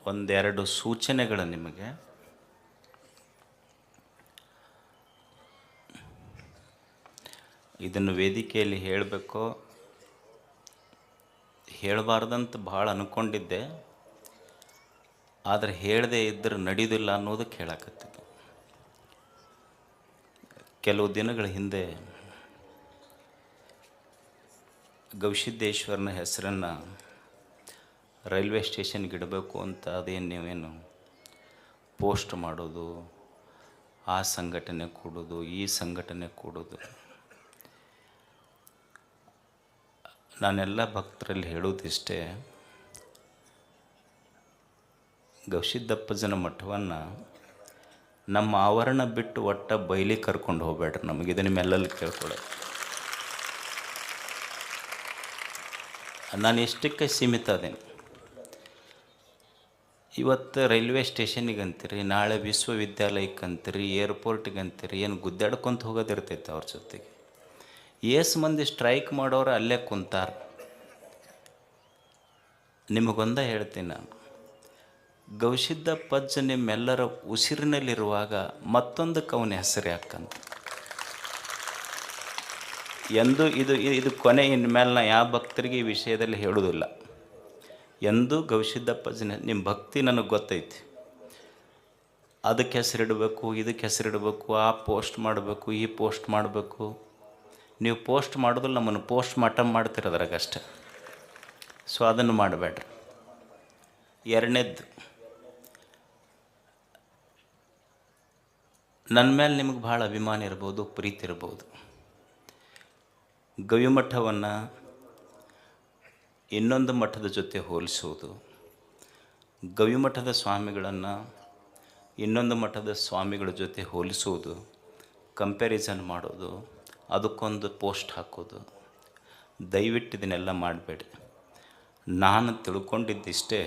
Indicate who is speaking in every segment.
Speaker 1: ಒಂದೆರಡು ಸೂಚನೆಗಳು ನಿಮಗೆ. ಇದನ್ನು ವೇದಿಕೆಯಲ್ಲಿ ಹೇಳಬೇಕೋ ಹೇಳಬಾರ್ದಂತ ಭಾಳ ಅಂದ್ಕೊಂಡಿದ್ದೆ, ಆದರೆ ಹೇಳದೇ ಇದ್ದರೆ ನಡೆಯೋದಿಲ್ಲ ಅನ್ನೋದಕ್ಕೆ ಹೇಳಕತ್ತಿದ್ದು. ಕೆಲವು ದಿನಗಳ ಹಿಂದೆ ಗವಿಸಿದ್ದೇಶ್ವರನ ಹೆಸರನ್ನು ರೈಲ್ವೆ ಸ್ಟೇಷನ್ಗೆ ಇಡಬೇಕು ಅಂತ ಅದೇನು ನೀವೇನು ಪೋಸ್ಟ್ ಮಾಡೋದು, ಆ ಸಂಘಟನೆ ಕೂಡೋದು, ಈ ಸಂಘಟನೆ ಕೂಡೋದು. ನಾನೆಲ್ಲ ಭಕ್ತರಲ್ಲಿ ಹೇಳೋದಿಷ್ಟೇ, ಗವಿಸಿದ್ದಪ್ಪಜ್ಜನ ಮಠವನ್ನು ನಮ್ಮ ಆವರಣ ಬಿಟ್ಟು ಒಟ್ಟ ಬಯಲಿ ಕರ್ಕೊಂಡು ಹೋಗ್ಬೇಡ್ರಿ. ನಮಗಿದೆ ನಿಮ್ಮೆಲ್ಲಲ್ಲಿ ಕೇಳ್ಕೊಳ್ಳೋದು. ನಾನು ಎಷ್ಟಕ್ಕೆ ಸೀಮಿತ ಅದೇನು. ಇವತ್ತು ರೈಲ್ವೆ ಸ್ಟೇಷನಿಗೆ ಅಂತೀರಿ, ನಾಳೆ ವಿಶ್ವವಿದ್ಯಾಲಯಕ್ಕೆ ಅಂತೀರಿ, ಏರ್ಪೋರ್ಟಿಗೆ ಅಂತೀರಿ, ಏನು ಗುದ್ದಾಡ್ಕೊಂತ ಹೋಗೋದಿರ್ತೈತೆ ಅವ್ರ ಜೊತೆಗೆ. ಏಸು ಮಂದಿ ಸ್ಟ್ರೈಕ್ ಮಾಡೋರು ಅಲ್ಲೇ ಕುಂತಾರ. ನಿಮಗೊಂದ ಹೇಳ್ತೀನಿ ನಾನು, ಗವಿಸಿದ್ದಪ್ಪಜ್ಜ ನಿಮ್ಮೆಲ್ಲರ ಉಸಿರಿನಲ್ಲಿರುವಾಗ ಮತ್ತೊಂದಕ್ಕೆ ಅವನ ಹೆಸರು ಯಾಕಂತ. ಎಂದೂ ಇದು ಕೊನೆ, ಇನ್ಮೇಲೆ ನಾ ಯಾವ ಭಕ್ತರಿಗೆ ಈ ವಿಷಯದಲ್ಲಿ ಹೇಳೋದಿಲ್ಲ. ಎಂದೂ ಗವಿಸಿದ್ದಪ್ಪಜ್ಜನ ನಿಮ್ಮ ಭಕ್ತಿ ನನಗೆ ಗೊತ್ತೈತಿ, ಅದಕ್ಕೆ ಹೆಸರಿಡಬೇಕು, ಇದಕ್ಕೆ ಹೆಸರಿಡಬೇಕು, ಆ ಪೋಸ್ಟ್ ಮಾಡಬೇಕು, ಈ ಪೋಸ್ಟ್ ಮಾಡಬೇಕು. ನೀವು ಪೋಸ್ಟ್ ಮಾಡೋದಿಲ್ಲ, ನಮ್ಮನ್ನು ಪೋಸ್ಟ್ ಮಾಡ್ತಿರೋದ್ರಾಗಷ್ಟೆ. ಸೊ ಅದನ್ನು ಮಾಡಬೇಡ್ರಿ. ಎರಡನೇದ್ದು, ನನ್ನ ಮೇಲೆ ನಿಮಗೆ ಭಾಳ ಅಭಿಮಾನ ಇರ್ಬೋದು, ಪ್ರೀತಿ ಇರ್ಬೋದು. ಗವಿಮಠವನ್ನು ಇನ್ನೊಂದು ಮಠದ ಜೊತೆ ಹೋಲಿಸುವುದು, ಗವಿಮಠದ ಸ್ವಾಮಿಗಳನ್ನು ಇನ್ನೊಂದು ಮಠದ ಸ್ವಾಮಿಗಳ ಜೊತೆ ಹೋಲಿಸುವುದು, ಕಂಪ್ಯಾರಿಸನ್ ಮಾಡೋದು, ಅದಕ್ಕೊಂದು ಪೋಸ್ಟ್ ಹಾಕೋದು, ದಯವಿಟ್ಟು ಇದನ್ನೆಲ್ಲ ಮಾಡಬೇಡಿ. ನಾನು ತಿಳ್ಕೊಂಡಿದ್ದಿಷ್ಟೇ,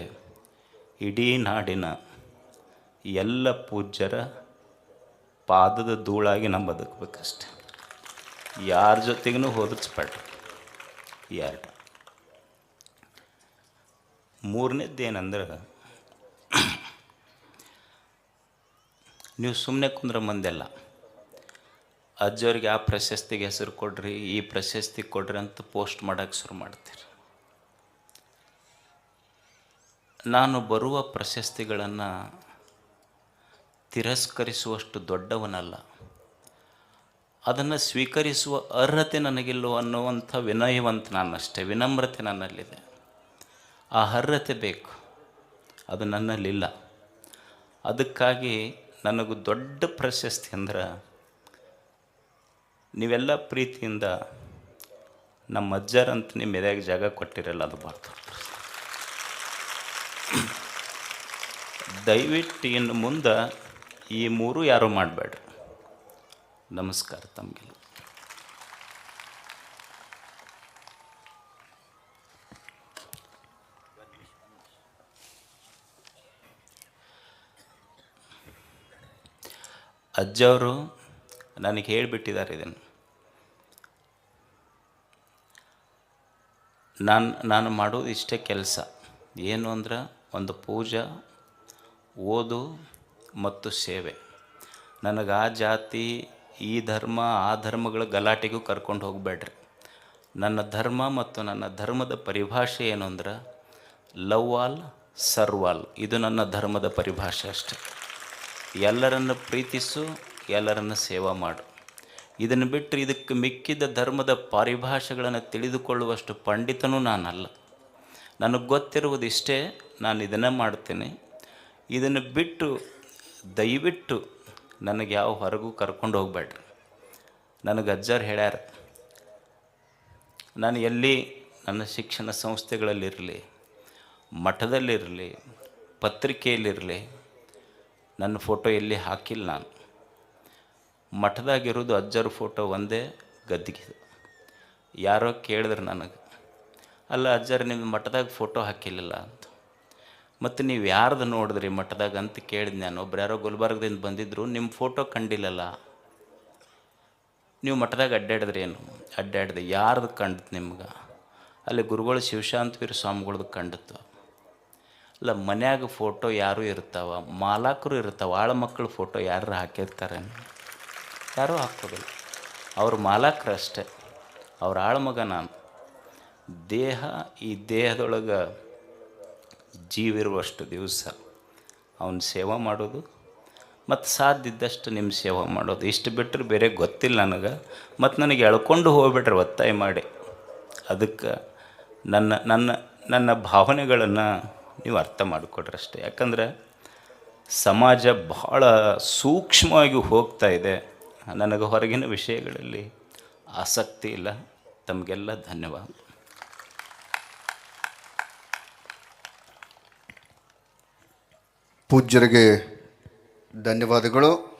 Speaker 1: ಇಡೀ ನಾಡಿನ ಎಲ್ಲ ಪೂಜ್ಯರ ಪಾದದ ಧೂಳಾಗಿ ನಾವು ಬದುಕಬೇಕಷ್ಟೆ. ಯಾರ ಜೊತೆಗೂ ಹೋಲಿಸ್ಬೇಡ್ರಿ. ಎರಡು. ಮೂರನೇದ್ದೇನೆಂದ್ರೆ, ನೀವು ಸುಮ್ಮನೆ ಕುಂದ್ರೆ ಮಂದೆಲ್ಲ ಅಜ್ಜವ್ರಿಗೆ ಆ ಪ್ರಶಸ್ತಿಗೆ ಹೆಸರು ಕೊಡ್ರಿ, ಈ ಪ್ರಶಸ್ತಿ ಕೊಡ್ರಿ ಅಂತ ಪೋಸ್ಟ್ ಮಾಡೋಕ್ಕೆ ಶುರು ಮಾಡ್ತೀರಿ. ನಾನು ಬರುವ ಪ್ರಶಸ್ತಿಗಳನ್ನು ತಿರಸ್ಕರಿಸುವಷ್ಟು ದೊಡ್ಡವನಲ್ಲ, ಅದನ್ನು ಸ್ವೀಕರಿಸುವ ಅರ್ಹತೆ ನನಗಿಲ್ಲೋ ಅನ್ನುವಂಥ ವಿನಯವಂತ ನಾನಷ್ಟೇ, ವಿನಮ್ರತೆ ನನ್ನಲ್ಲಿದೆ. ಆ ಅರ್ಹತೆ ಬೇಕು, ಅದು ನನ್ನಲ್ಲಿಲ್ಲ. ಅದಕ್ಕಾಗಿ ನನಗೂ ದೊಡ್ಡ ಪ್ರಶಸ್ತಿ ಅಂದ್ರೆ, ನೀವೆಲ್ಲ ಪ್ರೀತಿಯಿಂದ ನಮ್ಮ ಅಜ್ಜರಂತ ನಿಮ್ಮ ಎದೆಯಾಗ ಜಾಗ ಕೊಟ್ಟಿರಲ್ಲ, ಅದು ಭಾಳ ದೊಡ್ಡ. ದಯವಿಟ್ಟು ಇನ್ನು ಮುಂದೆ ಈ ಮೂರು ಯಾರೂ ಮಾಡಬೇಡ್ರಿ. ನಮಸ್ಕಾರ ತಮಗೆಲ್ಲ. ಅಜ್ಜವರು ನನಗೆ ಹೇಳಿಬಿಟ್ಟಿದ್ದಾರೆ ಇದನ್ನು. ನಾನು ಮಾಡೋದು ಇಷ್ಟೇ ಕೆಲಸ. ಏನು ಅಂದ್ರೆ, ಒಂದು ಪೂಜೆ, ಓದು ಮತ್ತು ಸೇವೆ. ನನಗೆ ಆ ಜಾತಿ, ಈ ಧರ್ಮ, ಆ ಧರ್ಮಗಳ ಗಲಾಟೆಗೂ ಕರ್ಕೊಂಡು ಹೋಗಬೇಡ್ರಿ. ನನ್ನ ಧರ್ಮ ಮತ್ತು ನನ್ನ ಧರ್ಮದ ಪರಿಭಾಷೆ ಏನು ಅಂದ್ರೆ, ಲವ್ ಆಲ್ ಸರ್ವ್ ಆಲ್. ಇದು ನನ್ನ ಧರ್ಮದ ಪರಿಭಾಷೆ ಅಷ್ಟೆ. ಎಲ್ಲರನ್ನು ಪ್ರೀತಿಸು, ಎಲ್ಲರನ್ನು ಸೇವಾ ಮಾಡು. ಇದನ್ನು ಬಿಟ್ಟರೆ ಇದಕ್ಕೆ ಮಿಕ್ಕಿದ ಧರ್ಮದ ಪರಿಭಾಷೆಗಳನ್ನು ತಿಳಿದುಕೊಳ್ಳುವಷ್ಟು ಪಂಡಿತನೂ ನಾನಲ್ಲ. ನನಗೆ ಗೊತ್ತಿರುವುದಿಷ್ಟೇ, ನಾನು ಇದನ್ನೇ ಮಾಡ್ತೀನಿ. ಇದನ್ನು ಬಿಟ್ಟು ದಯವಿಟ್ಟು ನನಗೆ ಯಾವ ಹೊರಗೂ ಕರ್ಕೊಂಡು ಹೋಗಬೇಡ್ರಿ. ನನಗೆ ಅಜ್ಜರು ಹೇಳ್ಯಾರ, ನಾನು ಎಲ್ಲಿ ನನ್ನ ಶಿಕ್ಷಣ ಸಂಸ್ಥೆಗಳಲ್ಲಿರಲಿ, ಮಠದಲ್ಲಿರಲಿ, ಪತ್ರಿಕೆಯಲ್ಲಿರಲಿ, ನನ್ನ ಫೋಟೋ ಎಲ್ಲಿ ಹಾಕಿಲ್ಲ. ನಾನು ಮಠದಾಗಿರೋದು ಅಜ್ಜರ ಫೋಟೋ ಒಂದೇ ಗದ್ದಿಗೆ. ಯಾರೋ ಕೇಳಿದ್ರೆ ನನಗೆ, ಅಲ್ಲ ಅಜ್ಜರು ನಿಮ್ಮ ಮಠದಾಗ ಫೋಟೋ ಹಾಕಿಲ್ಲ ಅಂತ. ಮತ್ತು ನೀವು ಯಾರ್ದು ನೋಡಿದ್ರಿ ಮಠದಾಗ ಅಂತ ಕೇಳಿದ್ ನಾನು. ಒಬ್ರು ಯಾರೋ ಗುಲ್ಬರ್ಗದಿಂದ ಬಂದಿದ್ದರು, ನಿಮ್ಮ ಫೋಟೋ ಕಂಡಿಲ್ಲಲ್ಲ, ನೀವು ಮಠದಾಗ ಅಡ್ಡಾಡಿದ್ರಿ ಏನು? ಅಡ್ಡಾಡಿದೆ. ಯಾರ್ದು ಕಂಡಿತು ನಿಮ್ಗೆ? ಅಲ್ಲಿ ಗುರುಗಳು ಶಿವಶಾಂತವೀರ ಸ್ವಾಮಿಗಳ್ದು ಕಂಡಿತ್ತು. ಅಲ್ಲ, ಮನ್ಯಾಗ ಫೋಟೋ ಯಾರು ಇರ್ತಾವ, ಮಾಲಕರು ಇರ್ತಾವೆ, ಆಳ ಮಕ್ಕಳು ಫೋಟೋ ಯಾರು ಹಾಕಿರ್ತಾರೆ? ಯಾರೂ ಹಾಕೋದಿಲ್ಲ. ಅವ್ರ ಮಾಲಕರು ಅಷ್ಟೆ, ಅವ್ರ ಆಳ್ಮಗ ನಾನು. ದೇಹ, ಈ ದೇಹದೊಳಗೆ ಜೀವಿರುವಷ್ಟು ದಿವಸ ಅವನ ಸೇವೆ ಮಾಡೋದು ಮತ್ತು ಸಾಧ್ಯ ಇದ್ದಷ್ಟು ನಿಮ್ಮ ಸೇವೆ ಮಾಡೋದು, ಇಷ್ಟು ಬಿಟ್ಟರೆ ಬೇರೆ ಗೊತ್ತಿಲ್ಲ ನನಗೆ. ಮತ್ತು ನನಗೆ ಎಳ್ಕೊಂಡು ಹೋಗ್ಬಿಟ್ರೆ ಒತ್ತಾಯ ಮಾಡಿ, ಅದಕ್ಕೆ ನನ್ನ ನನ್ನ ನನ್ನ ಭಾವನೆಗಳನ್ನು ನೀವು ಅರ್ಥ ಮಾಡಿಕೊಡ್ರಿ ಅಷ್ಟೆ. ಯಾಕಂದರೆ ಸಮಾಜ ಭಾಳ ಸೂಕ್ಷ್ಮವಾಗಿ ಹೋಗ್ತಾ ಇದೆ. ನನಗೆ ಹೊರಗಿನ ವಿಷಯಗಳಲ್ಲಿ ಆಸಕ್ತಿ ಇಲ್ಲ. ತಮಗೆಲ್ಲ ಧನ್ಯವಾದ.
Speaker 2: ಪೂಜ್ಯರಿಗೆ ಧನ್ಯವಾದಗಳು.